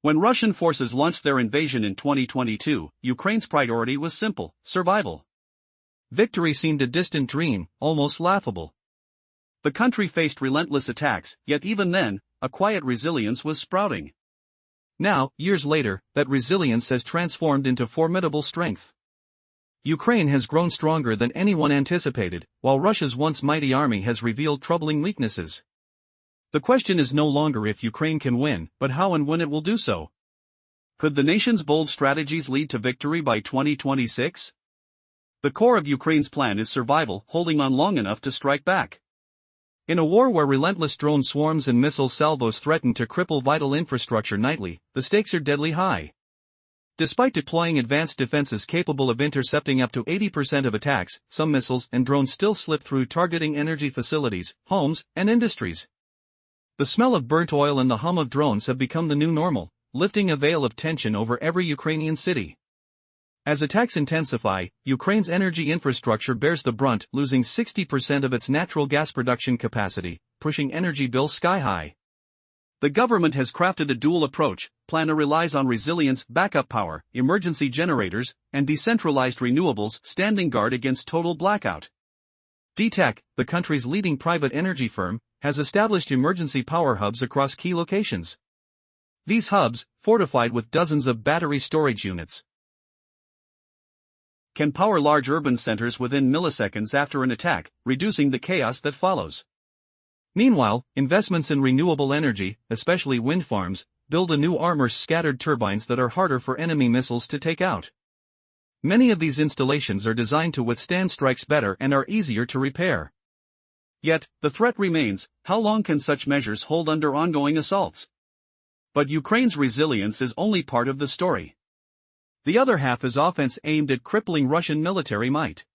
When Russian forces launched their invasion in 2022, Ukraine's priority was simple: survival. Victory seemed a distant dream, almost laughable. The country faced relentless attacks, yet even then, a quiet resilience was sprouting. Now, years later, that resilience has transformed into formidable strength. Ukraine has grown stronger than anyone anticipated, while Russia's once mighty army has revealed troubling weaknesses. The question is no longer if Ukraine can win, but how and when it will do so. Could the nation's bold strategies lead to victory by 2026? The core of Ukraine's plan is survival, holding on long enough to strike back. In a war where relentless drone swarms and missile salvos threaten to cripple vital infrastructure nightly, the stakes are deadly high. Despite deploying advanced defenses capable of intercepting up to 80% of attacks, some missiles and drones still slip through, targeting energy facilities, homes, and industries. The smell of burnt oil and the hum of drones have become the new normal, lifting a veil of tension over every Ukrainian city. As attacks intensify, Ukraine's energy infrastructure bears the brunt, losing 60% of its natural gas production capacity, pushing energy bills sky high. The government has crafted a dual approach. Plan relies on resilience, backup power, emergency generators, and decentralized renewables, standing guard against total blackout. DTEK, the country's leading private energy firm, has established emergency power hubs across key locations. These hubs, fortified with dozens of battery storage units, can power large urban centers within milliseconds after an attack, reducing the chaos that follows. Meanwhile, investments in renewable energy, especially wind farms, build anew armor scattered turbines that are harder for enemy missiles to take out. Many of these installations are designed to withstand strikes better and are easier to repair. Yet, the threat remains: how long can such measures hold under ongoing assaults? But Ukraine's resilience is only part of the story. The other half is offense aimed at crippling Russian military might.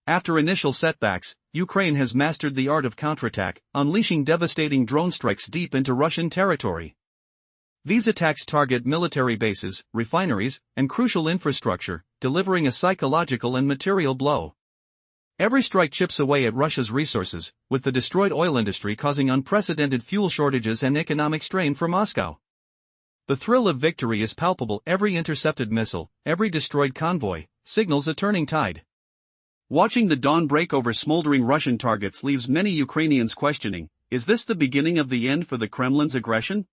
After initial setbacks, Ukraine has mastered the art of counterattack, unleashing devastating drone strikes deep into Russian territory. These attacks target military bases, refineries, and crucial infrastructure, delivering a psychological and material blow. Every strike chips away at Russia's resources, with the destroyed oil industry causing unprecedented fuel shortages and economic strain for Moscow. The thrill of victory is palpable. Every intercepted missile, every destroyed convoy, signals a turning tide. Watching the dawn break over smoldering Russian targets leaves many Ukrainians questioning: is this the beginning of the end for the Kremlin's aggression?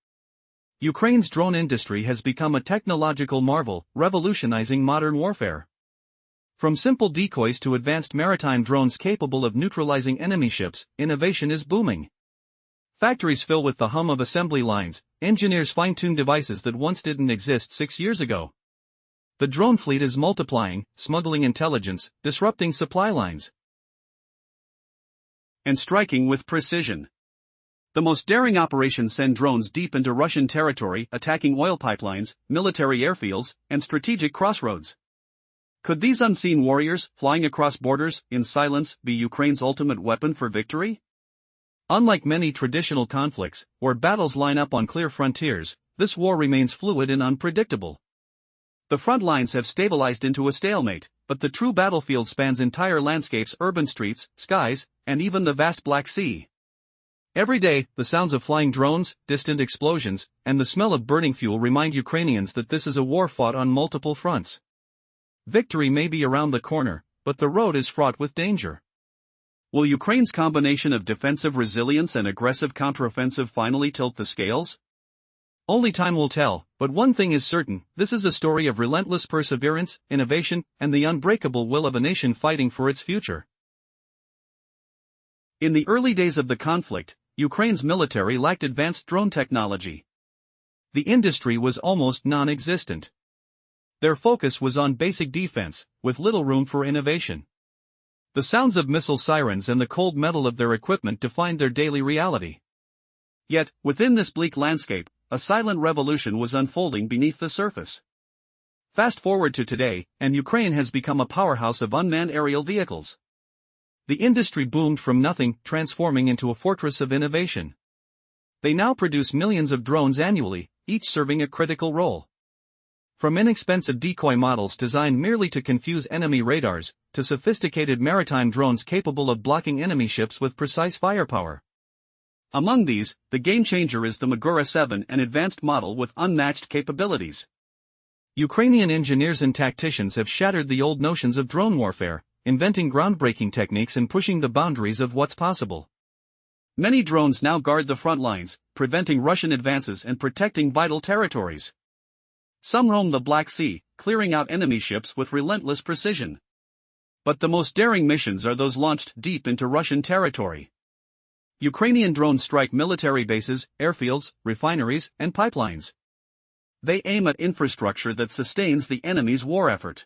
Ukraine's drone industry has become a technological marvel, revolutionizing modern warfare. From simple decoys to advanced maritime drones capable of neutralizing enemy ships, innovation is booming. Factories fill with the hum of assembly lines, engineers fine-tune devices that once didn't exist 6 years ago. The drone fleet is multiplying, smuggling intelligence, disrupting supply lines, and striking with precision. The most daring operations send drones deep into Russian territory, attacking oil pipelines, military airfields, and strategic crossroads. Could these unseen warriors, flying across borders, in silence, be Ukraine's ultimate weapon for victory? Unlike many traditional conflicts, where battles line up on clear frontiers, this war remains fluid and unpredictable. The front lines have stabilized into a stalemate, but the true battlefield spans entire landscapes, urban streets, skies, and even the vast Black Sea. Every day, the sounds of flying drones, distant explosions, and the smell of burning fuel remind Ukrainians that this is a war fought on multiple fronts. Victory may be around the corner, but the road is fraught with danger. Will Ukraine's combination of defensive resilience and aggressive counteroffensive finally tilt the scales? Only time will tell, but one thing is certain: this is a story of relentless perseverance, innovation, and the unbreakable will of a nation fighting for its future. In the early days of the conflict, Ukraine's military lacked advanced drone technology. The industry was almost non-existent. Their focus was on basic defense, with little room for innovation. The sounds of missile sirens and the cold metal of their equipment defined their daily reality. Yet, within this bleak landscape, a silent revolution was unfolding beneath the surface. Fast forward to today, and Ukraine has become a powerhouse of unmanned aerial vehicles. The industry boomed from nothing, transforming into a fortress of innovation. They now produce millions of drones annually, each serving a critical role. From inexpensive decoy models designed merely to confuse enemy radars, to sophisticated maritime drones capable of blocking enemy ships with precise firepower. Among these, the game changer is the Magura 7, an advanced model with unmatched capabilities. Ukrainian engineers and tacticians have shattered the old notions of drone warfare, inventing groundbreaking techniques and pushing the boundaries of what's possible. Many drones now guard the front lines, preventing Russian advances and protecting vital territories. Some roam the Black Sea, clearing out enemy ships with relentless precision. But the most daring missions are those launched deep into Russian territory. Ukrainian drones strike military bases, airfields, refineries, and pipelines. They aim at infrastructure that sustains the enemy's war effort.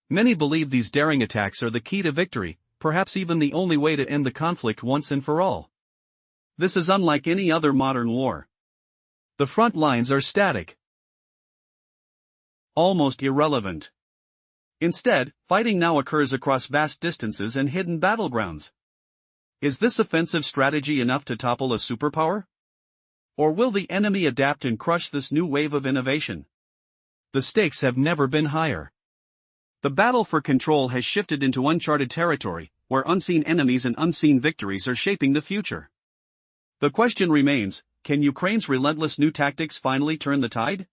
Many believe these daring attacks are the key to victory, perhaps even the only way to end the conflict once and for all. This is unlike any other modern war. The front lines are static, almost irrelevant. Instead, fighting now occurs across vast distances and hidden battlegrounds. Is this offensive strategy enough to topple a superpower? Or will the enemy adapt and crush this new wave of innovation? The stakes have never been higher. The battle for control has shifted into uncharted territory, where unseen enemies and unseen victories are shaping the future. The question remains, can Ukraine's relentless new tactics finally turn the tide?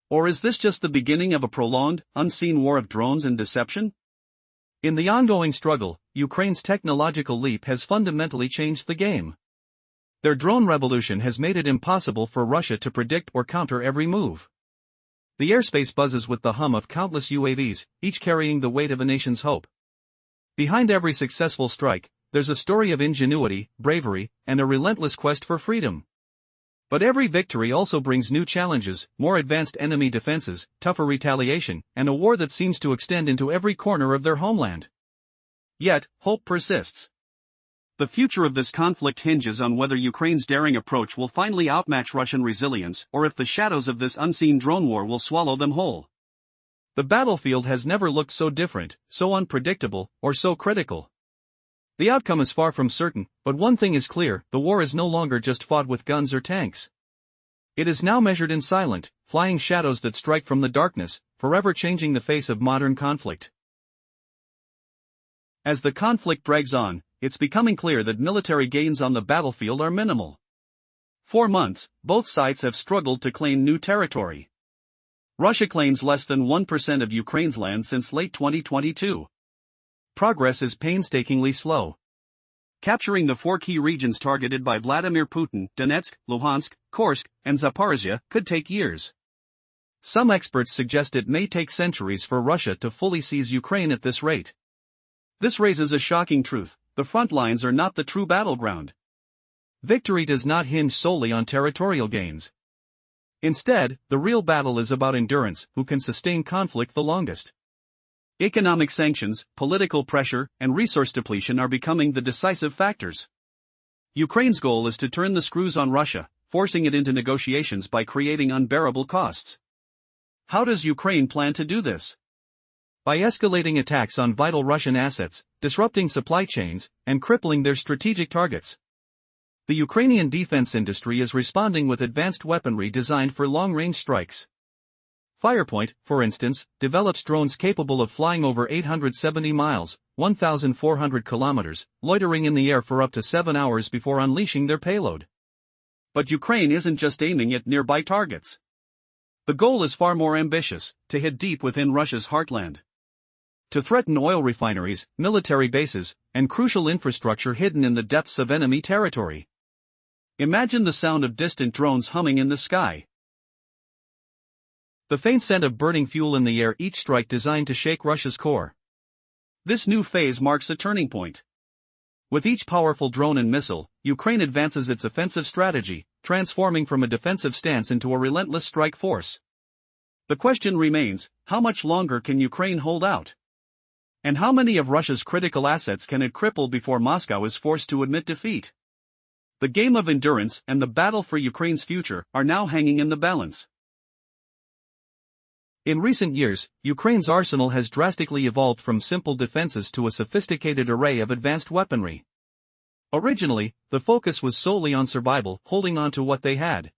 Or is this just the beginning of a prolonged, unseen war of drones and deception? In the ongoing struggle, Ukraine's technological leap has fundamentally changed the game. Their drone revolution has made it impossible for Russia to predict or counter every move. The airspace buzzes with the hum of countless UAVs, each carrying the weight of a nation's hope. Behind every successful strike, there's a story of ingenuity, bravery, and a relentless quest for freedom. But every victory also brings new challenges, more advanced enemy defenses, tougher retaliation, and a war that seems to extend into every corner of their homeland. Yet, hope persists. The future of this conflict hinges on whether Ukraine's daring approach will finally outmatch Russian resilience, or if the shadows of this unseen drone war will swallow them whole. The battlefield has never looked so different, so unpredictable, or so critical. The outcome is far from certain, but one thing is clear: the war is no longer just fought with guns or tanks. It is now measured in silent, flying shadows that strike from the darkness, forever changing the face of modern conflict. As the conflict drags on, it's becoming clear that military gains on the battlefield are minimal. For months, both sides have struggled to claim new territory. Russia claims less than 1% of Ukraine's land since late 2022. Progress is painstakingly slow. Capturing the 4 key regions targeted by Vladimir Putin, Donetsk, Luhansk, Kursk, and Zaporizhia, could take years. Some experts suggest it may take centuries for Russia to fully seize Ukraine at this rate. This raises a shocking truth: the front lines are not the true battleground. Victory does not hinge solely on territorial gains. Instead, the real battle is about endurance: who can sustain conflict the longest. Economic sanctions, political pressure, and resource depletion are becoming the decisive factors. Ukraine's goal is to turn the screws on Russia, forcing it into negotiations by creating unbearable costs. How does Ukraine plan to do this? By escalating attacks on vital Russian assets, disrupting supply chains, and crippling their strategic targets. The Ukrainian defense industry is responding with advanced weaponry designed for long-range strikes. Firepoint, for instance, develops drones capable of flying over 870 miles, 1,400 kilometers, loitering in the air for up to 7 hours before unleashing their payload. But Ukraine isn't just aiming at nearby targets. The goal is far more ambitious: to hit deep within Russia's heartland. To threaten oil refineries, military bases, and crucial infrastructure hidden in the depths of enemy territory. Imagine the sound of distant drones humming in the sky. The faint scent of burning fuel in the air, each strike designed to shake Russia's core. This new phase marks a turning point. With each powerful drone and missile, Ukraine advances its offensive strategy, transforming from a defensive stance into a relentless strike force. The question remains: how much longer can Ukraine hold out? And how many of Russia's critical assets can it cripple before Moscow is forced to admit defeat? The game of endurance and the battle for Ukraine's future are now hanging in the balance. In recent years, Ukraine's arsenal has drastically evolved from simple defenses to a sophisticated array of advanced weaponry. Originally, the focus was solely on survival, holding on to what they had.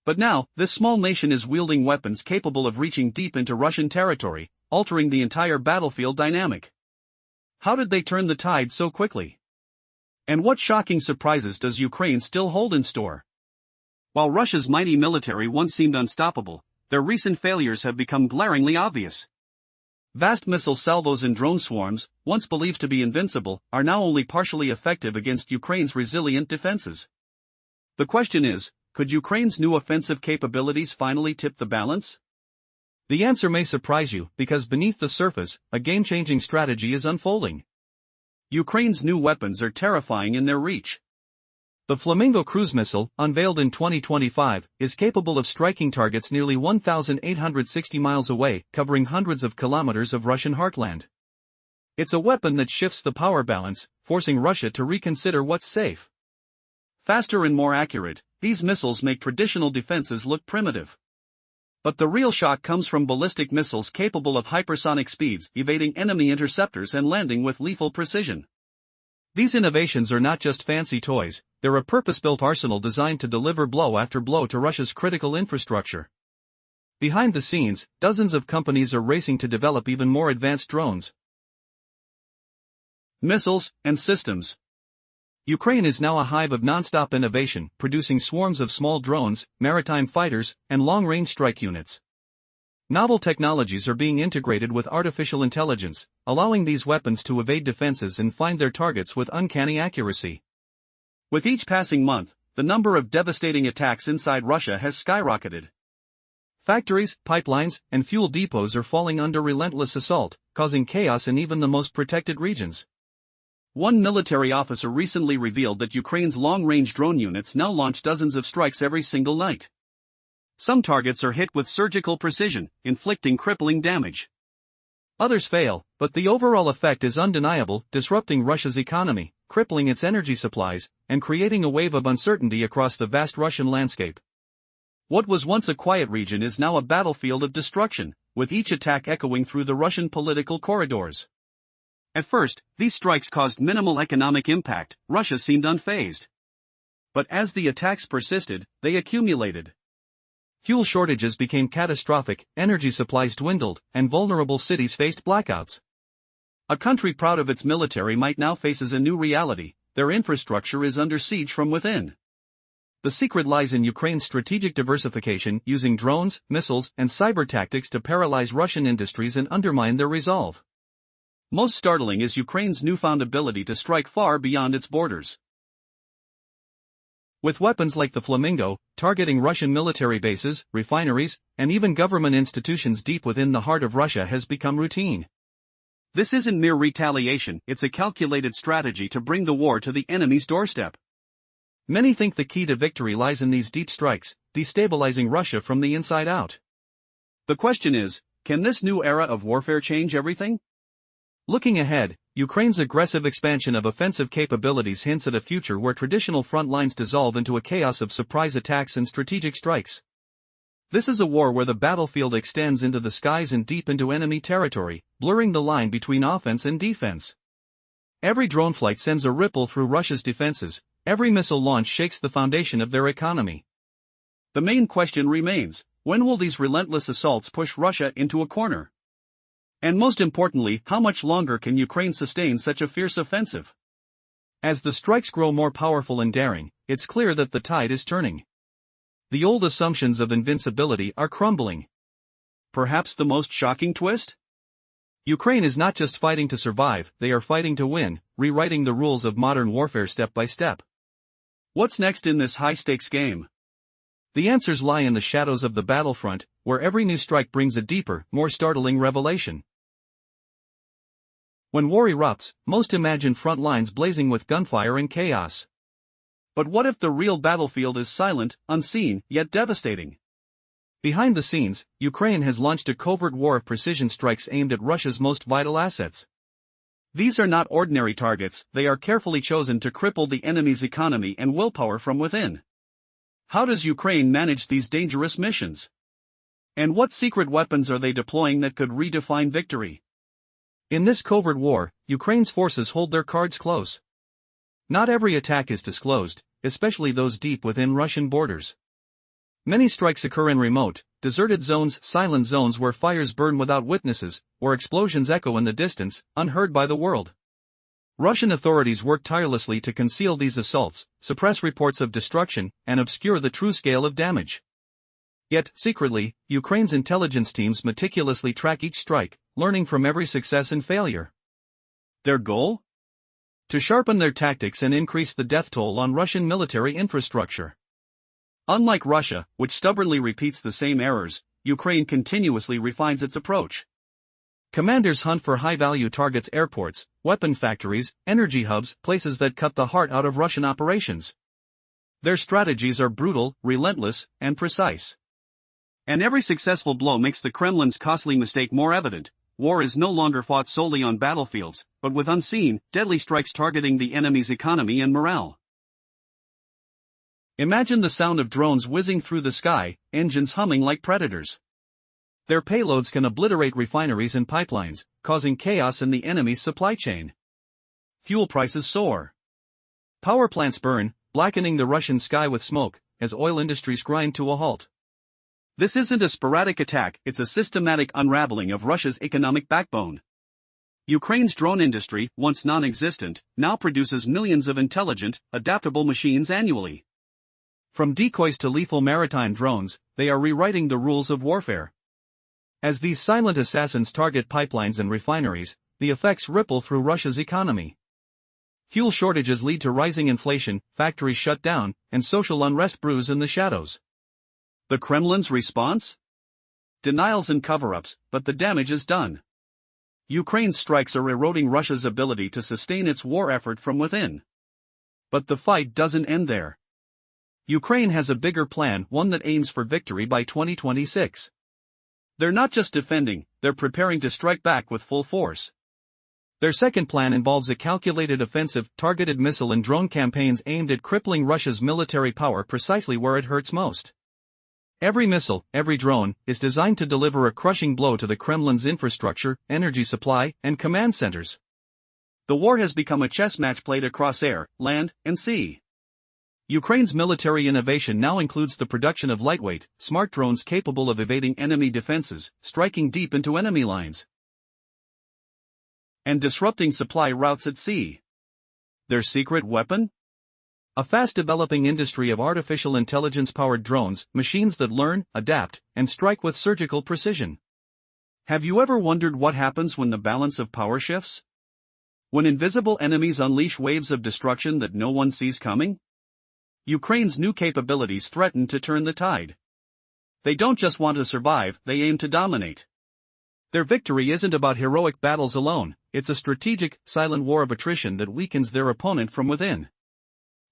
But now, this small nation is wielding weapons capable of reaching deep into Russian territory, altering the entire battlefield dynamic. How did they turn the tide so quickly? And what shocking surprises does Ukraine still hold in store? While Russia's mighty military once seemed unstoppable, their recent failures have become glaringly obvious. Vast missile salvos and drone swarms, once believed to be invincible, are now only partially effective against Ukraine's resilient defenses. The question is, could Ukraine's new offensive capabilities finally tip the balance? The answer may surprise you, because beneath the surface, a game-changing strategy is unfolding. Ukraine's new weapons are terrifying in their reach. The Flamingo cruise missile, unveiled in 2025, is capable of striking targets nearly 1,860 miles away, covering hundreds of kilometers of Russian heartland. It's a weapon that shifts the power balance, forcing Russia to reconsider what's safe. Faster and more accurate, these missiles make traditional defenses look primitive. But the real shock comes from ballistic missiles capable of hypersonic speeds, evading enemy interceptors and landing with lethal precision. These innovations are not just fancy toys, they're a purpose-built arsenal designed to deliver blow after blow to Russia's critical infrastructure. Behind the scenes, dozens of companies are racing to develop even more advanced drones, missiles, and systems. Ukraine is now a hive of non-stop innovation, producing swarms of small drones, maritime fighters, and long-range strike units. Novel technologies are being integrated with artificial intelligence, allowing these weapons to evade defenses and find their targets with uncanny accuracy. With each passing month, the number of devastating attacks inside Russia has skyrocketed. Factories, pipelines, and fuel depots are falling under relentless assault, causing chaos in even the most protected regions. One military officer recently revealed that Ukraine's long-range drone units now launch dozens of strikes every single night. Some targets are hit with surgical precision, inflicting crippling damage. Others fail, but the overall effect is undeniable, disrupting Russia's economy, crippling its energy supplies, and creating a wave of uncertainty across the vast Russian landscape. What was once a quiet region is now a battlefield of destruction, with each attack echoing through the Russian political corridors. At first, these strikes caused minimal economic impact. Russia seemed unfazed. But as the attacks persisted, they accumulated. Fuel shortages became catastrophic, energy supplies dwindled, and vulnerable cities faced blackouts. A country proud of its military might now faces a new reality: their infrastructure is under siege from within. The secret lies in Ukraine's strategic diversification, using drones, missiles, and cyber tactics to paralyze Russian industries and undermine their resolve. Most startling is Ukraine's newfound ability to strike far beyond its borders. With weapons like the Flamingo, targeting Russian military bases, refineries, and even government institutions deep within the heart of Russia has become routine. This isn't mere retaliation, it's a calculated strategy to bring the war to the enemy's doorstep. Many think the key to victory lies in these deep strikes, destabilizing Russia from the inside out. The question is, can this new era of warfare change everything? Looking ahead, Ukraine's aggressive expansion of offensive capabilities hints at a future where traditional front lines dissolve into a chaos of surprise attacks and strategic strikes. This is a war where the battlefield extends into the skies and deep into enemy territory, blurring the line between offense and defense. Every drone flight sends a ripple through Russia's defenses, every missile launch shakes the foundation of their economy. The main question remains: when will these relentless assaults push Russia into a corner? And most importantly, how much longer can Ukraine sustain such a fierce offensive? As the strikes grow more powerful and daring, it's clear that the tide is turning. The old assumptions of invincibility are crumbling. Perhaps the most shocking twist? Ukraine is not just fighting to survive, they are fighting to win, rewriting the rules of modern warfare step by step. What's next in this high-stakes game? The answers lie in the shadows of the battlefront, where every new strike brings a deeper, more startling revelation. When war erupts, most imagine front lines blazing with gunfire and chaos. But what if the real battlefield is silent, unseen, yet devastating? Behind the scenes, Ukraine has launched a covert war of precision strikes aimed at Russia's most vital assets. These are not ordinary targets, they are carefully chosen to cripple the enemy's economy and willpower from within. How does Ukraine manage these dangerous missions? And what secret weapons are they deploying that could redefine victory? In this covert war, Ukraine's forces hold their cards close. Not every attack is disclosed, especially those deep within Russian borders. Many strikes occur in remote, deserted zones, silent zones where fires burn without witnesses, or explosions echo in the distance, unheard by the world. Russian authorities work tirelessly to conceal these assaults, suppress reports of destruction, and obscure the true scale of damage. Yet, secretly, Ukraine's intelligence teams meticulously track each strike, learning from every success and failure. Their goal? To sharpen their tactics and increase the death toll on Russian military infrastructure. Unlike Russia, which stubbornly repeats the same errors, Ukraine continuously refines its approach. Commanders hunt for high-value targets: airports, weapon factories, energy hubs, places that cut the heart out of Russian operations. Their strategies are brutal, relentless, and precise. And every successful blow makes the Kremlin's costly mistake more evident. War is no longer fought solely on battlefields, but with unseen, deadly strikes targeting the enemy's economy and morale. Imagine the sound of drones whizzing through the sky, engines humming like predators. Their payloads can obliterate refineries and pipelines, causing chaos in the enemy's supply chain. Fuel prices soar. Power plants burn, blackening the Russian sky with smoke, as oil industries grind to a halt. This isn't a sporadic attack, it's a systematic unraveling of Russia's economic backbone. Ukraine's drone industry, once non-existent, now produces millions of intelligent, adaptable machines annually. From decoys to lethal maritime drones, they are rewriting the rules of warfare. As these silent assassins target pipelines and refineries, the effects ripple through Russia's economy. Fuel shortages lead to rising inflation, factories shut down, and social unrest brews in the shadows. The Kremlin's response? Denials and cover-ups, but the damage is done. Ukraine's strikes are eroding Russia's ability to sustain its war effort from within. But the fight doesn't end there. Ukraine has a bigger plan, one that aims for victory by 2026. They're not just defending, they're preparing to strike back with full force. Their second plan involves a calculated offensive, targeted missile and drone campaigns aimed at crippling Russia's military power precisely where it hurts most. Every missile, every drone, is designed to deliver a crushing blow to the Kremlin's infrastructure, energy supply, and command centers. The war has become a chess match played across air, land, and sea. Ukraine's military innovation now includes the production of lightweight, smart drones capable of evading enemy defenses, striking deep into enemy lines, and disrupting supply routes at sea. Their secret weapon? A fast-developing industry of artificial intelligence-powered drones, machines that learn, adapt, and strike with surgical precision. Have you ever wondered what happens when the balance of power shifts? When invisible enemies unleash waves of destruction that no one sees coming? Ukraine's new capabilities threaten to turn the tide. They don't just want to survive, they aim to dominate. Their victory isn't about heroic battles alone, it's a strategic, silent war of attrition that weakens their opponent from within.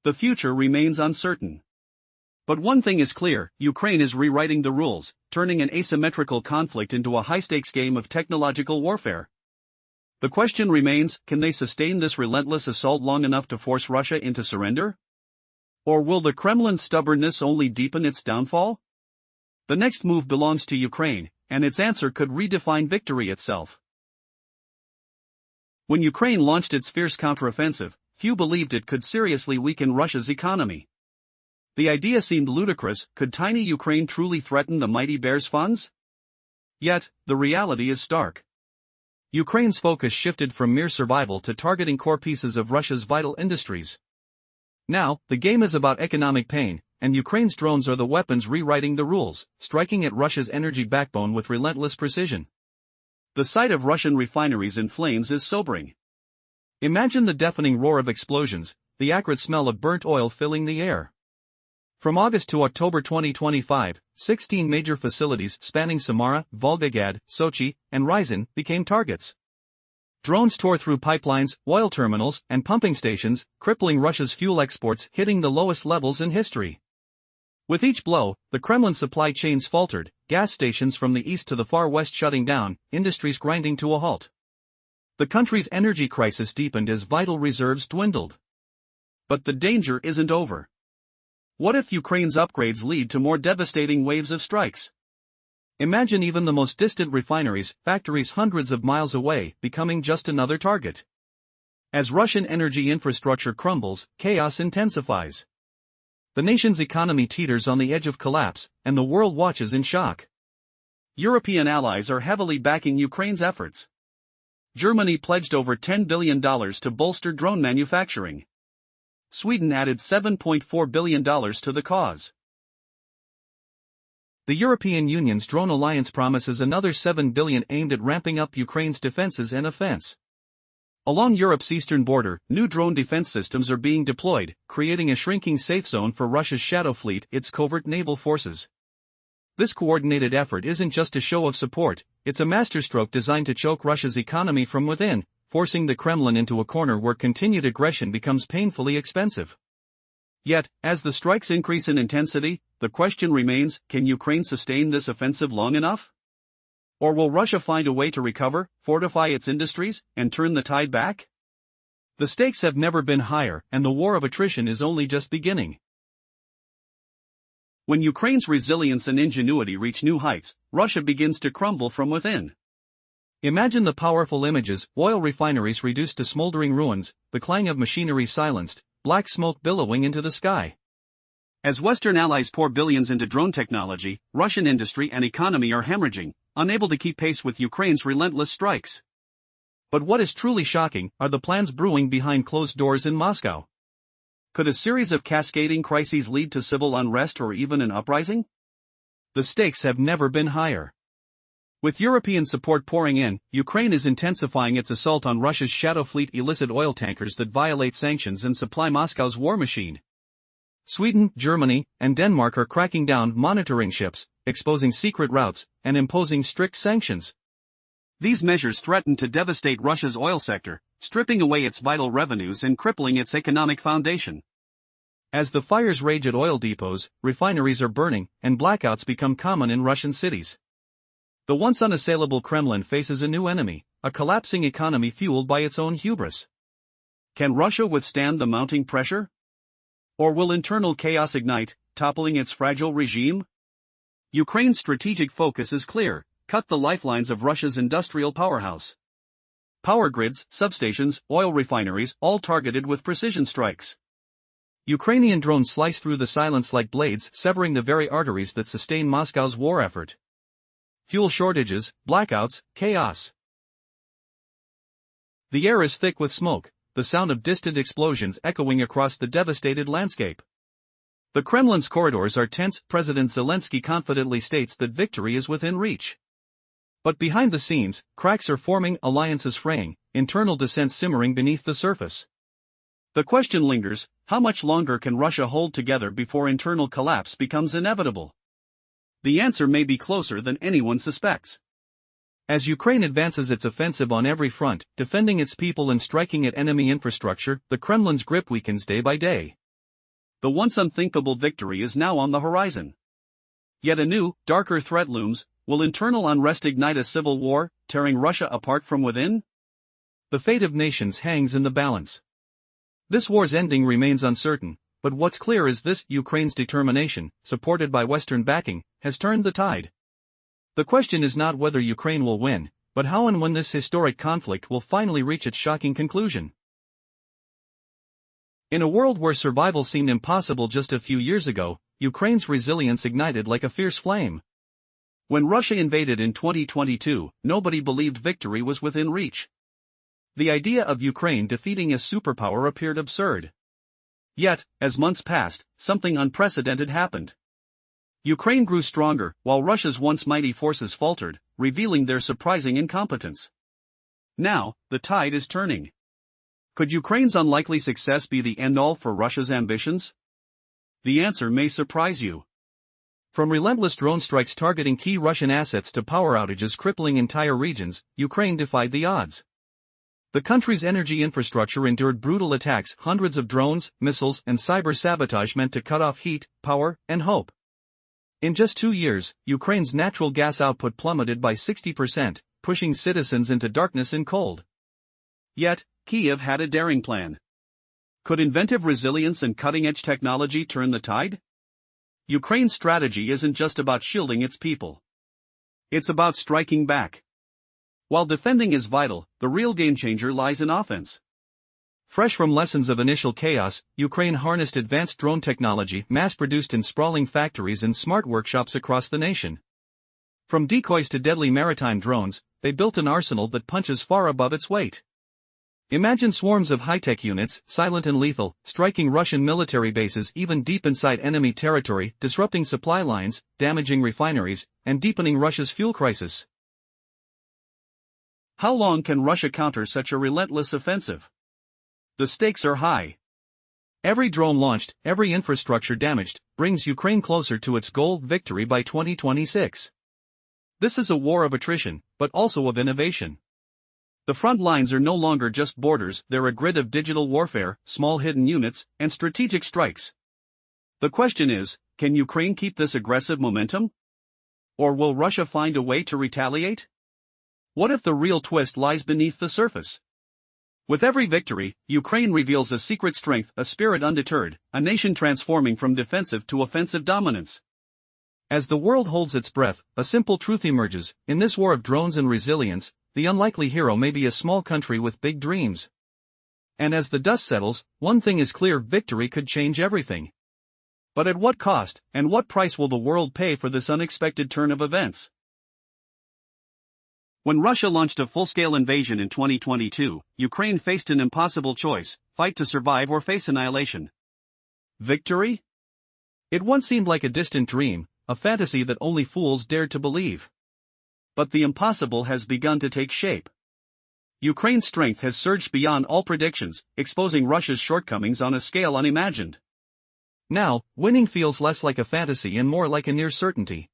The future remains uncertain. But one thing is clear, Ukraine is rewriting the rules, turning an asymmetrical conflict into a high-stakes game of technological warfare. The question remains, can they sustain this relentless assault long enough to force Russia into surrender? Or will the Kremlin's stubbornness only deepen its downfall? The next move belongs to Ukraine, and its answer could redefine victory itself. When Ukraine launched its fierce counteroffensive, few believed it could seriously weaken Russia's economy. The idea seemed ludicrous: could tiny Ukraine truly threaten the mighty bear's funds? Yet, the reality is stark. Ukraine's focus shifted from mere survival to targeting core pieces of Russia's vital industries. Now, the game is about economic pain, and Ukraine's drones are the weapons rewriting the rules, striking at Russia's energy backbone with relentless precision. The sight of Russian refineries in flames is sobering. Imagine the deafening roar of explosions, the acrid smell of burnt oil filling the air. From August to October 2025, 16 major facilities spanning Samara, Volgograd, Sochi, and Ryazan became targets. Drones tore through pipelines, oil terminals, and pumping stations, crippling Russia's fuel exports, hitting the lowest levels in history. With each blow, the Kremlin supply chains faltered, gas stations from the east to the far west shutting down, industries grinding to a halt. The country's energy crisis deepened as vital reserves dwindled. But the danger isn't over. What if Ukraine's upgrades lead to more devastating waves of strikes? Imagine even the most distant refineries, factories hundreds of miles away, becoming just another target. As Russian energy infrastructure crumbles, chaos intensifies. The nation's economy teeters on the edge of collapse, and the world watches in shock. European allies are heavily backing Ukraine's efforts. Germany pledged over $10 billion to bolster drone manufacturing. Sweden added $7.4 billion to the cause. The European Union's drone alliance promises another $7 billion aimed at ramping up Ukraine's defenses and offense. Along Europe's eastern border, new drone defense systems are being deployed, creating a shrinking safe zone for Russia's shadow fleet, its covert naval forces. This coordinated effort isn't just a show of support, it's a masterstroke designed to choke Russia's economy from within, forcing the Kremlin into a corner where continued aggression becomes painfully expensive. Yet, as the strikes increase in intensity, the question remains, can Ukraine sustain this offensive long enough? Or will Russia find a way to recover, fortify its industries, and turn the tide back? The stakes have never been higher, and the war of attrition is only just beginning. When Ukraine's resilience and ingenuity reach new heights, Russia begins to crumble from within. Imagine the powerful images: oil refineries reduced to smoldering ruins, the clang of machinery silenced, black smoke billowing into the sky. As Western allies pour billions into drone technology, Russian industry and economy are hemorrhaging, unable to keep pace with Ukraine's relentless strikes. But what is truly shocking are the plans brewing behind closed doors in Moscow. Could a series of cascading crises lead to civil unrest or even an uprising? The stakes have never been higher. With European support pouring in, Ukraine is intensifying its assault on Russia's shadow fleet, illicit oil tankers that violate sanctions and supply Moscow's war machine. Sweden, Germany, and Denmark are cracking down, monitoring ships, exposing secret routes, and imposing strict sanctions. These measures threaten to devastate Russia's oil sector, stripping away its vital revenues and crippling its economic foundation. As the fires rage at oil depots, refineries are burning, and blackouts become common in Russian cities. The once unassailable Kremlin faces a new enemy, a collapsing economy fueled by its own hubris. Can Russia withstand the mounting pressure? Or will internal chaos ignite, toppling its fragile regime? Ukraine's strategic focus is clear: cut the lifelines of Russia's industrial powerhouse. Power grids, substations, oil refineries, all targeted with precision strikes. Ukrainian drones slice through the silence like blades, severing the very arteries that sustain Moscow's war effort. Fuel shortages, blackouts, chaos. The air is thick with smoke, the sound of distant explosions echoing across the devastated landscape. The Kremlin's corridors are tense. President Zelensky confidently states that victory is within reach. But behind the scenes, cracks are forming, alliances fraying, internal dissent simmering beneath the surface. The question lingers: how much longer can Russia hold together before internal collapse becomes inevitable? The answer may be closer than anyone suspects. As Ukraine advances its offensive on every front, defending its people and striking at enemy infrastructure, the Kremlin's grip weakens day by day. The once unthinkable victory is now on the horizon. Yet a new, darker threat looms. Will internal unrest ignite a civil war, tearing Russia apart from within? The fate of nations hangs in the balance. This war's ending remains uncertain, but what's clear is this: Ukraine's determination, supported by Western backing, has turned the tide. The question is not whether Ukraine will win, but how and when this historic conflict will finally reach its shocking conclusion. In a world where survival seemed impossible just a few years ago, Ukraine's resilience ignited like a fierce flame. When Russia invaded in 2022, nobody believed victory was within reach. The idea of Ukraine defeating a superpower appeared absurd. Yet, as months passed, something unprecedented happened. Ukraine grew stronger, while Russia's once mighty forces faltered, revealing their surprising incompetence. Now, the tide is turning. Could Ukraine's unlikely success be the end-all for Russia's ambitions? The answer may surprise you. From relentless drone strikes targeting key Russian assets to power outages crippling entire regions, Ukraine defied the odds. The country's energy infrastructure endured brutal attacks. Hundreds of drones, missiles, and cyber sabotage meant to cut off heat, power, and hope. In just 2 years, Ukraine's natural gas output plummeted by 60%, pushing citizens into darkness and cold. Yet, Kyiv had a daring plan. Could inventive resilience and cutting-edge technology turn the tide? Ukraine's strategy isn't just about shielding its people. It's about striking back. While defending is vital, the real game-changer lies in offense. Fresh from lessons of initial chaos, Ukraine harnessed advanced drone technology, mass-produced in sprawling factories and smart workshops across the nation. From decoys to deadly maritime drones, they built an arsenal that punches far above its weight. Imagine swarms of high-tech units, silent and lethal, striking Russian military bases even deep inside enemy territory, disrupting supply lines, damaging refineries, and deepening Russia's fuel crisis. How long can Russia counter such a relentless offensive? The stakes are high. Every drone launched, every infrastructure damaged, brings Ukraine closer to its goal, victory by 2026. This is a war of attrition, but also of innovation. The front lines are no longer just borders, they're a grid of digital warfare, small hidden units, and strategic strikes. The question is, can Ukraine keep this aggressive momentum? Or will Russia find a way to retaliate? What if the real twist lies beneath the surface? With every victory, Ukraine reveals a secret strength, a spirit undeterred, a nation transforming from defensive to offensive dominance. As the world holds its breath, a simple truth emerges: in this war of drones and resilience, the unlikely hero may be a small country with big dreams. And as the dust settles, one thing is clear: victory could change everything. But at what cost, and what price will the world pay for this unexpected turn of events? When Russia launched a full-scale invasion in 2022, Ukraine faced an impossible choice: fight to survive or face annihilation. Victory? It once seemed like a distant dream, a fantasy that only fools dared to believe. But the impossible has begun to take shape. Ukraine's strength has surged beyond all predictions, exposing Russia's shortcomings on a scale unimagined. Now, winning feels less like a fantasy and more like a near certainty.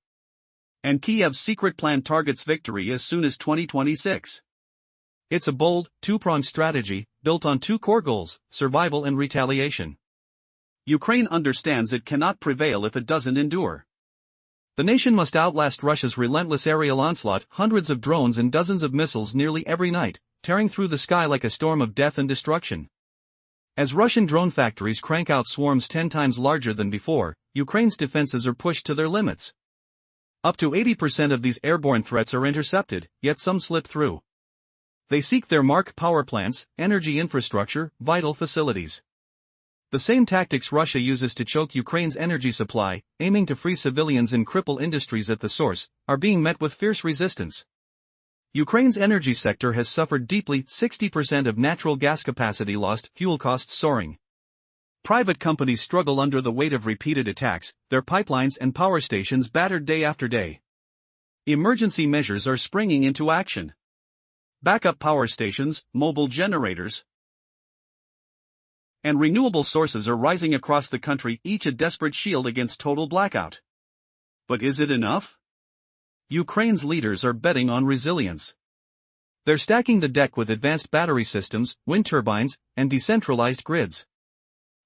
And Kiev's secret plan targets victory as soon as 2026. It's a bold, two-pronged strategy, built on two core goals: survival and retaliation. Ukraine understands it cannot prevail if it doesn't endure. The nation must outlast Russia's relentless aerial onslaught, hundreds of drones and dozens of missiles nearly every night, tearing through the sky like a storm of death and destruction. As Russian drone factories crank out swarms 10 times larger than before, Ukraine's defenses are pushed to their limits. Up to 80% of these airborne threats are intercepted, yet some slip through. They seek their mark: power plants, energy infrastructure, vital facilities. The same tactics Russia uses to choke Ukraine's energy supply, aiming to free civilians and cripple industries at the source, are being met with fierce resistance. Ukraine's energy sector has suffered deeply: 60% of natural gas capacity lost, fuel costs soaring. Private companies struggle under the weight of repeated attacks, their pipelines and power stations battered day after day. Emergency measures are springing into action. Backup power stations, mobile generators, and renewable sources are rising across the country, each a desperate shield against total blackout. But is it enough? Ukraine's leaders are betting on resilience. They're stacking the deck with advanced battery systems, wind turbines, and decentralized grids.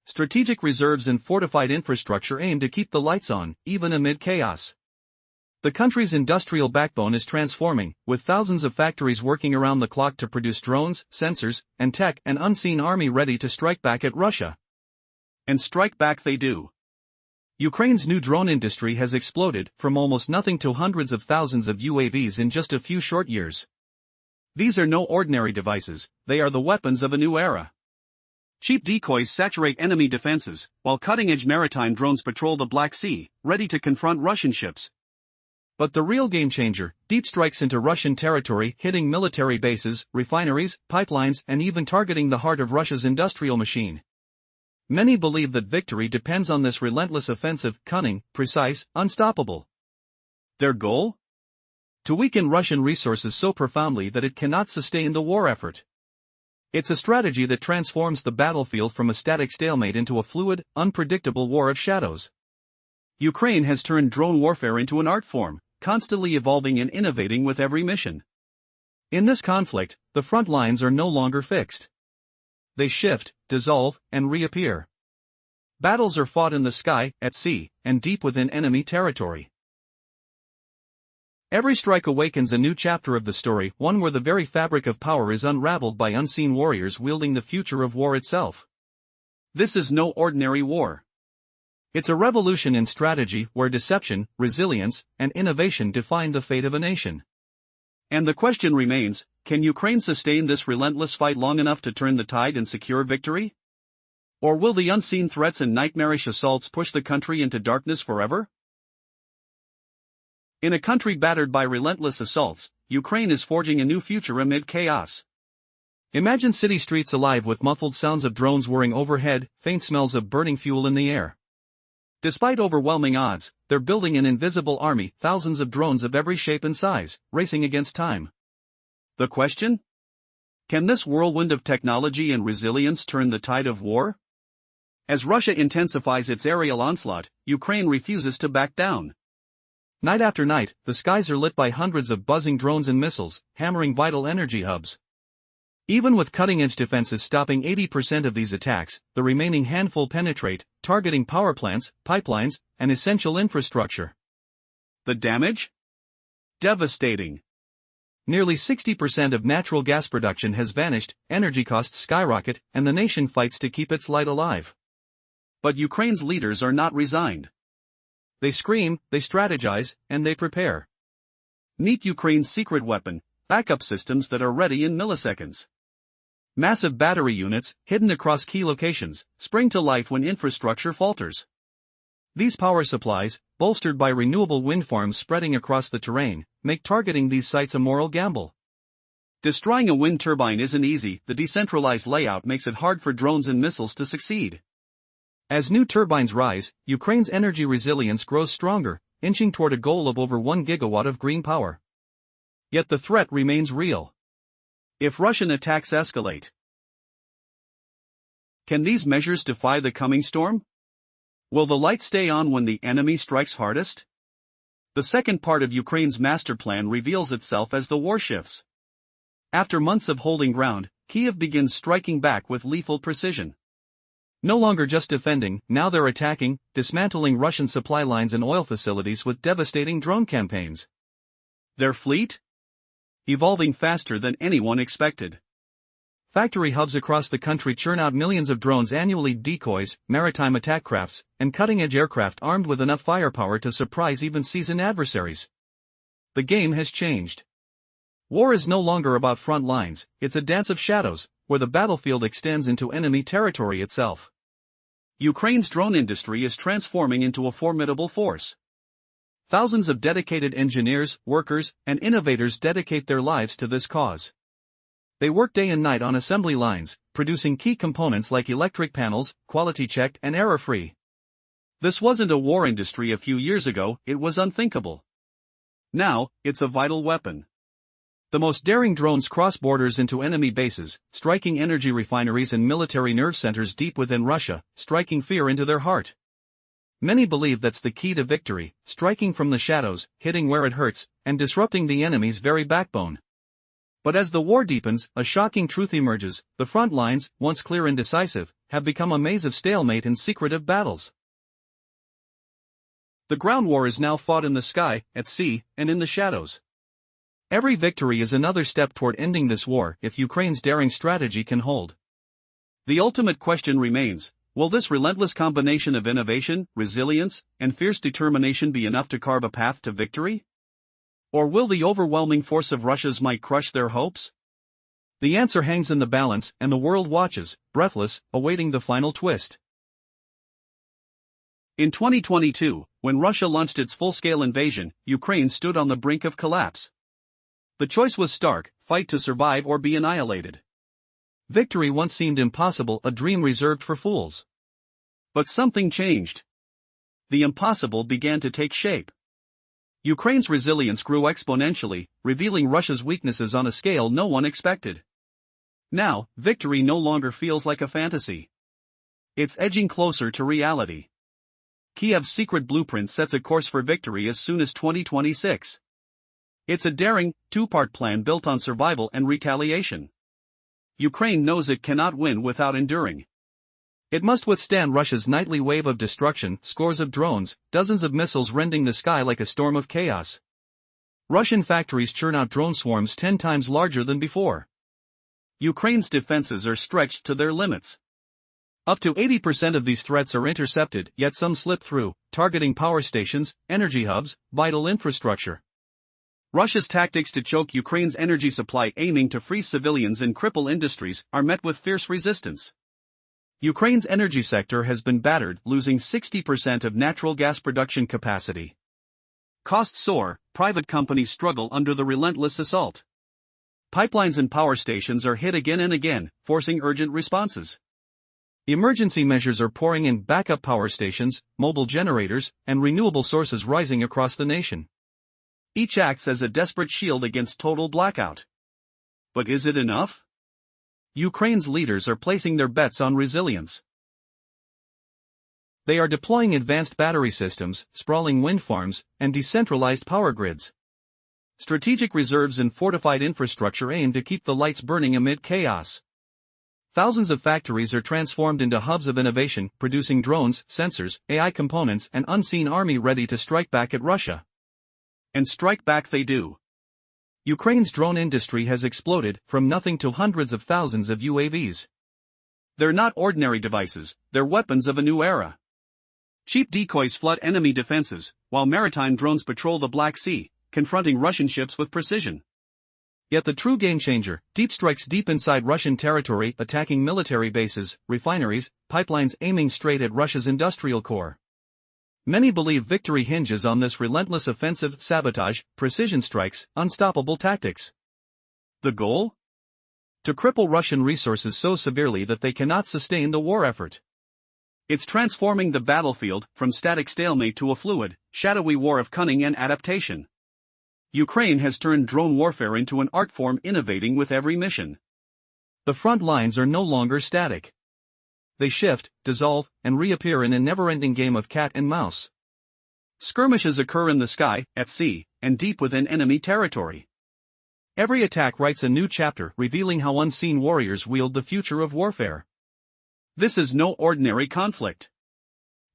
Strategic reserves and fortified infrastructure aim to keep the lights on, even amid chaos. The country's industrial backbone is transforming, with thousands of factories working around the clock to produce drones, sensors, and tech, an unseen army ready to strike back at Russia. And strike back they do. Ukraine's new drone industry has exploded, from almost nothing to hundreds of thousands of UAVs in just a few short years. These are no ordinary devices, they are the weapons of a new era. Cheap decoys saturate enemy defenses, while cutting-edge maritime drones patrol the Black Sea, ready to confront Russian ships. But the real game-changer: deep strikes into Russian territory, hitting military bases, refineries, pipelines, and even targeting the heart of Russia's industrial machine. Many believe that victory depends on this relentless offensive: cunning, precise, unstoppable. Their goal? To weaken Russian resources so profoundly that it cannot sustain the war effort. It's a strategy that transforms the battlefield from a static stalemate into a fluid, unpredictable war of shadows. Ukraine has turned drone warfare into an art form, constantly evolving and innovating with every mission. In this conflict, the front lines are no longer fixed. They shift, dissolve, and reappear. Battles are fought in the sky, at sea, and deep within enemy territory. Every strike awakens a new chapter of the story, one where the very fabric of power is unraveled by unseen warriors wielding the future of war itself. This is no ordinary war. It's a revolution in strategy where deception, resilience, and innovation define the fate of a nation. And the question remains: can Ukraine sustain this relentless fight long enough to turn the tide and secure victory? Or will the unseen threats and nightmarish assaults push the country into darkness forever? In a country battered by relentless assaults, Ukraine is forging a new future amid chaos. Imagine city streets alive with muffled sounds of drones whirring overhead, faint smells of burning fuel in the air. Despite overwhelming odds, they're building an invisible army, thousands of drones of every shape and size, racing against time. The question? Can this whirlwind of technology and resilience turn the tide of war? As Russia intensifies its aerial onslaught, Ukraine refuses to back down. Night after night, the skies are lit by hundreds of buzzing drones and missiles, hammering vital energy hubs. Even with cutting-edge defenses stopping 80% of these attacks, the remaining handful penetrate, targeting power plants, pipelines, and essential infrastructure. The damage? Devastating. Nearly 60% of natural gas production has vanished, energy costs skyrocket, and the nation fights to keep its light alive. But Ukraine's leaders are not resigned. They scream, they strategize, and they prepare. Meet Ukraine's secret weapon, backup systems that are ready in milliseconds. Massive battery units, hidden across key locations, spring to life when infrastructure falters. These power supplies, bolstered by renewable wind farms spreading across the terrain, make targeting these sites a moral gamble. Destroying a wind turbine isn't easy. The decentralized layout makes it hard for drones and missiles to succeed. As new turbines rise, Ukraine's energy resilience grows stronger, inching toward a goal of over 1 gigawatt of green power. Yet the threat remains real. If Russian attacks escalate, can these measures defy the coming storm? Will the light stay on when the enemy strikes hardest? The second part of Ukraine's master plan reveals itself as the war shifts. After months of holding ground, Kyiv begins striking back with lethal precision. No longer just defending, now they're attacking, dismantling Russian supply lines and oil facilities with devastating drone campaigns. Their fleet? Evolving faster than anyone expected. Factory hubs across the country churn out millions of drones annually, decoys, maritime attack crafts, and cutting-edge aircraft armed with enough firepower to surprise even seasoned adversaries. The game has changed. War is no longer about front lines, it's a dance of shadows, where the battlefield extends into enemy territory itself. Ukraine's drone industry is transforming into a formidable force. Thousands of dedicated engineers, workers, and innovators dedicate their lives to this cause. They work day and night on assembly lines, producing key components like electric panels, quality-checked and error-free. This wasn't a war industry a few years ago, it was unthinkable. Now, it's a vital weapon. The most daring drones cross borders into enemy bases, striking energy refineries and military nerve centers deep within Russia, striking fear into their heart. Many believe that's the key to victory, striking from the shadows, hitting where it hurts, and disrupting the enemy's very backbone. But as the war deepens, a shocking truth emerges: the front lines, once clear and decisive, have become a maze of stalemate and secretive battles. The ground war is now fought in the sky, at sea, and in the shadows. Every victory is another step toward ending this war if Ukraine's daring strategy can hold. The ultimate question remains: will this relentless combination of innovation, resilience, and fierce determination be enough to carve a path to victory? Or will the overwhelming force of Russia's might crush their hopes? The answer hangs in the balance, and the world watches, breathless, awaiting the final twist. In 2022, when Russia launched its full-scale invasion, Ukraine stood on the brink of collapse. The choice was stark: fight to survive or be annihilated. Victory once seemed impossible, a dream reserved for fools. But something changed. The impossible began to take shape. Ukraine's resilience grew exponentially, revealing Russia's weaknesses on a scale no one expected. Now, victory no longer feels like a fantasy. It's edging closer to reality. Kyiv's secret blueprint sets a course for victory as soon as 2026. It's a daring, two-part plan built on survival and retaliation. Ukraine knows it cannot win without enduring. It must withstand Russia's nightly wave of destruction, scores of drones, dozens of missiles rending the sky like a storm of chaos. Russian factories churn out drone swarms 10 times larger than before. Ukraine's defenses are stretched to their limits. Up to 80% of these threats are intercepted, yet some slip through, targeting power stations, energy hubs, vital infrastructure. Russia's tactics to choke Ukraine's energy supply, aiming to freeze civilians and cripple industries, are met with fierce resistance. Ukraine's energy sector has been battered, losing 60% of natural gas production capacity. Costs soar, private companies struggle under the relentless assault. Pipelines and power stations are hit again and again, forcing urgent responses. Emergency measures are pouring in: backup power stations, mobile generators, and renewable sources rising across the nation. Each acts as a desperate shield against total blackout. But is it enough? Ukraine's leaders are placing their bets on resilience. They are deploying advanced battery systems, sprawling wind farms, and decentralized power grids. Strategic reserves and fortified infrastructure aim to keep the lights burning amid chaos. Thousands of factories are transformed into hubs of innovation, producing drones, sensors, AI components, and unseen army ready to strike back at Russia. And strike back they do. Ukraine's drone industry has exploded, from nothing to hundreds of thousands of UAVs. They're not ordinary devices, they're weapons of a new era. Cheap decoys flood enemy defenses, while maritime drones patrol the Black Sea, confronting Russian ships with precision. Yet the true game-changer, deep strikes deep inside Russian territory, attacking military bases, refineries, pipelines, aiming straight at Russia's industrial core. Many believe victory hinges on this relentless offensive: sabotage, precision strikes, unstoppable tactics. The goal? To cripple Russian resources so severely that they cannot sustain the war effort. It's transforming the battlefield from static stalemate to a fluid, shadowy war of cunning and adaptation. Ukraine has turned drone warfare into an art form, innovating with every mission. The front lines are no longer static. They shift, dissolve, and reappear in a never-ending game of cat and mouse. Skirmishes occur in the sky, at sea, and deep within enemy territory. Every attack writes a new chapter, revealing how unseen warriors wield the future of warfare. This is no ordinary conflict.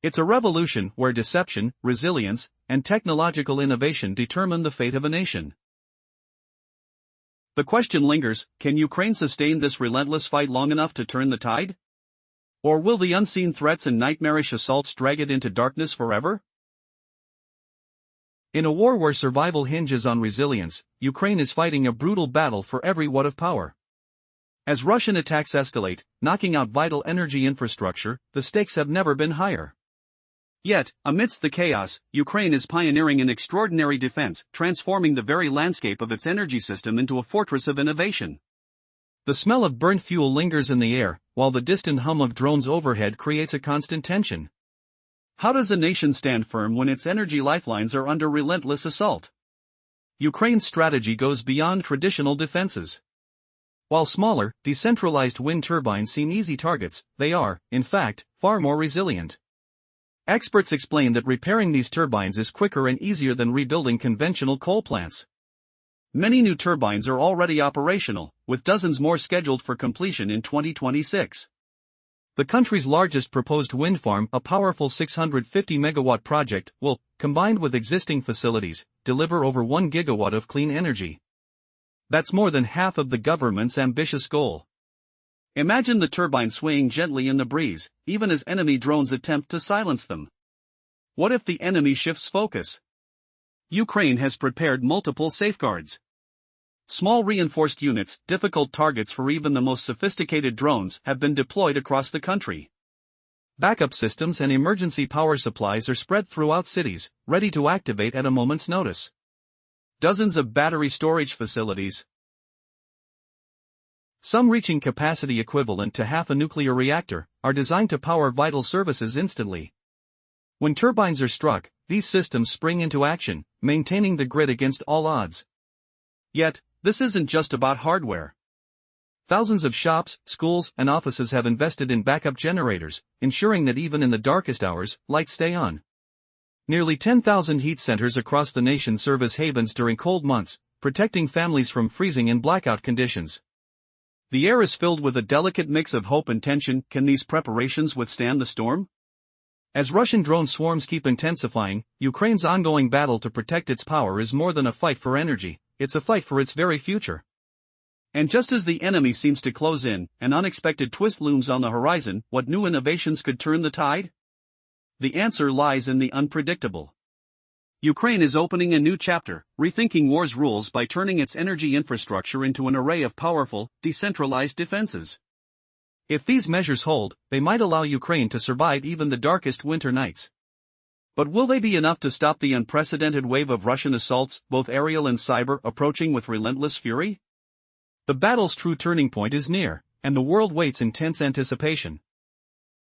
It's a revolution where deception, resilience, and technological innovation determine the fate of a nation. The question lingers: can Ukraine sustain this relentless fight long enough to turn the tide? Or will the unseen threats and nightmarish assaults drag it into darkness forever? In a war where survival hinges on resilience, Ukraine is fighting a brutal battle for every watt of power. As Russian attacks escalate, knocking out vital energy infrastructure, the stakes have never been higher. Yet, amidst the chaos, Ukraine is pioneering an extraordinary defense, transforming the very landscape of its energy system into a fortress of innovation. The smell of burnt fuel lingers in the air, while the distant hum of drones overhead creates a constant tension. How does a nation stand firm when its energy lifelines are under relentless assault? Ukraine's strategy goes beyond traditional defenses. While smaller, decentralized wind turbines seem easy targets, they are, in fact, far more resilient. Experts explain that repairing these turbines is quicker and easier than rebuilding conventional coal plants. Many new turbines are already operational, with dozens more scheduled for completion in 2026. The country's largest proposed wind farm, a powerful 650-megawatt project, will, combined with existing facilities, deliver over 1 gigawatt of clean energy. That's more than half of the government's ambitious goal. Imagine the turbines swaying gently in the breeze, even as enemy drones attempt to silence them. What if the enemy shifts focus? Ukraine has prepared multiple safeguards. Small reinforced units, difficult targets for even the most sophisticated drones, have been deployed across the country. Backup systems and emergency power supplies are spread throughout cities, ready to activate at a moment's notice. Dozens of battery storage facilities, some reaching capacity equivalent to half a nuclear reactor, are designed to power vital services instantly. When turbines are struck, these systems spring into action, maintaining the grid against all odds. Yet, this isn't just about hardware. Thousands of shops, schools, and offices have invested in backup generators, ensuring that even in the darkest hours, lights stay on. Nearly 10,000 heat centers across the nation serve as havens during cold months, protecting families from freezing and blackout conditions. The air is filled with a delicate mix of hope and tension. Can these preparations withstand the storm? As Russian drone swarms keep intensifying, Ukraine's ongoing battle to protect its power is more than a fight for energy, it's a fight for its very future. And just as the enemy seems to close in, an unexpected twist looms on the horizon. What new innovations could turn the tide? The answer lies in the unpredictable. Ukraine is opening a new chapter, rethinking war's rules by turning its energy infrastructure into an array of powerful, decentralized defenses. If these measures hold, they might allow Ukraine to survive even the darkest winter nights. But will they be enough to stop the unprecedented wave of Russian assaults, both aerial and cyber, approaching with relentless fury? The battle's true turning point is near, and the world waits in tense anticipation.